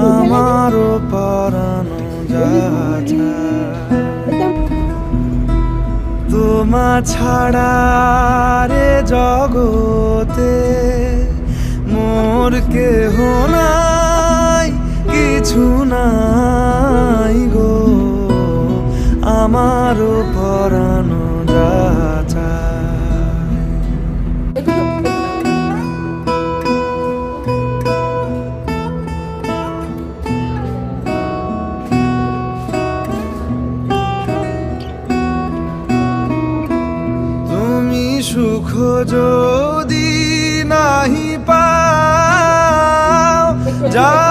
আমারও পরানো যাচ্ছে তোমা ছাড়া রে জগতে মোর কেহ নাই কিছু নাই গো আমারও পরানো যাচ্ছে সুখ যদি নাহি পাও যা